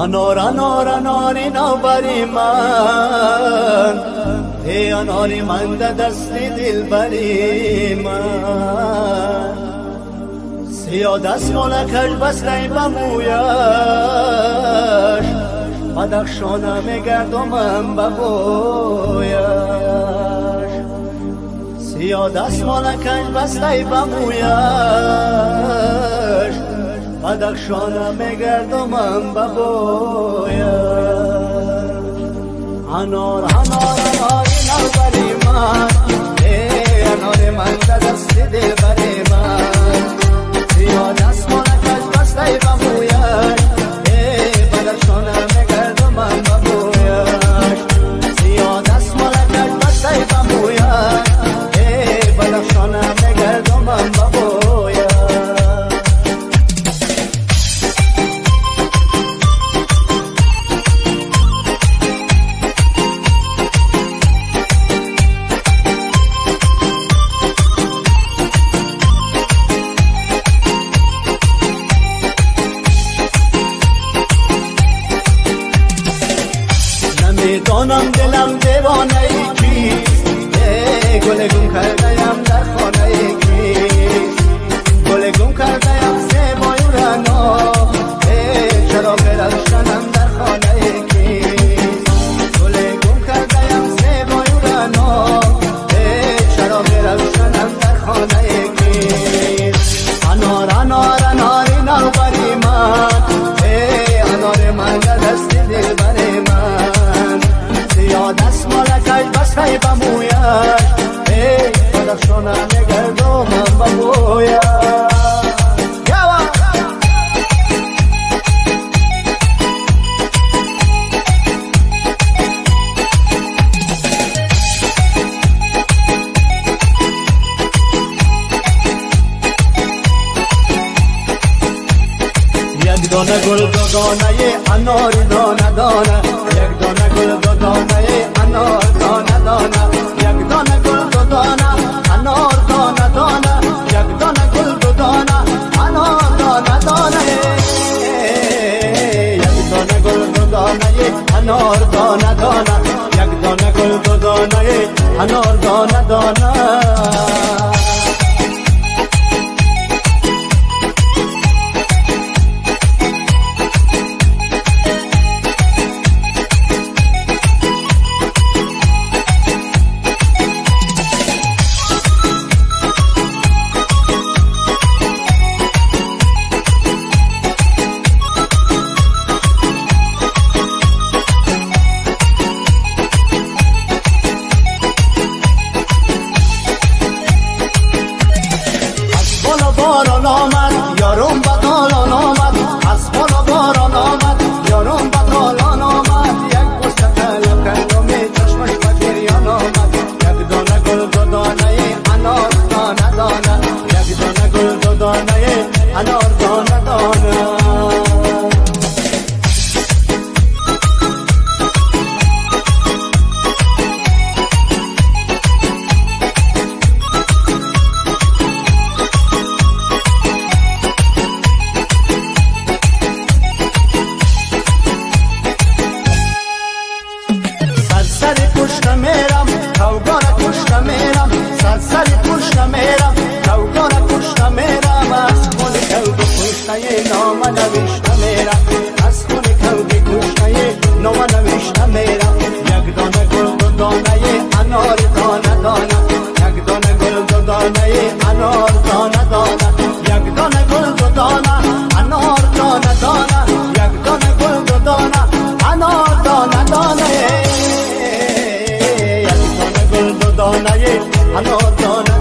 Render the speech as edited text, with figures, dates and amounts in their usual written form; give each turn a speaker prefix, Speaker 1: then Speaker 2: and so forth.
Speaker 1: انار انار انار نوبری من، ای اناری من ده دست دلبری من. سیاه دستمالکش بسته به مویش، بدخشانم گردمم به بویش. سیاه دستمالکش بسته به مویش، بدخشانم گردمم به بویش. انار انار انار نوبری من، ای انار من ده دست دلبری من. سیاه دستمالکش بسته به مویش، ای بدخشانم گردمم به بویش. سیاه دستمالکش بسته به مویش، ای بدخشانم گردمم به بویش. میدانم دلم دیوانه ای کیست، گل گم کرده‌ام در خانه ای کیست. گل گم کرده‌ام زیبای رنا، چراغ روشنم در خانه ای کیست. گل گم کرده‌ام زیبای رنا، چراغ روشنم در خانه ای کیست. انار انار انار نوبری من، انار من در دست دلبری من. سیاه دستمالکش بسته به مویش، ای بدخشانم گردمم به بویش. یک دانه گل دو دانه انار دانه دانه، یک دانه گل دو دانه انار دانه دانه، یک دانه گل دو دانه انار دانه دانه، یک دانه گل دو دانه انار دانه دانه، یک دانه گل دو دانه انار دانه دانه، یک دانه گل دو دانه انار دانه دانه. باران آمد یارم بدالان آمد، از بالا باران آمد یارم بدالان آمد. یک بوسه طلب کردم چشمش به گریان آمد، یک دانه گل دو دانه انار دانه دانه، یک دانه گل دو دانه انار دانه دانه. سرسری پشت میرم کوگار کشت میرم، سرسری پشت میرم کوگار کشت میرم. از خون کوگ کشته نام نوشته میرم، از خون کوگ کشته نام نوشته میرم. یک دانه گل دو دانه انار دانه دانه، یک دانه گل دو دانه انار دانه دانه، یک دانه گل دو دانه انار دانه دانه، یک دانه گل دو دانه انار دانه دانه. دانه انار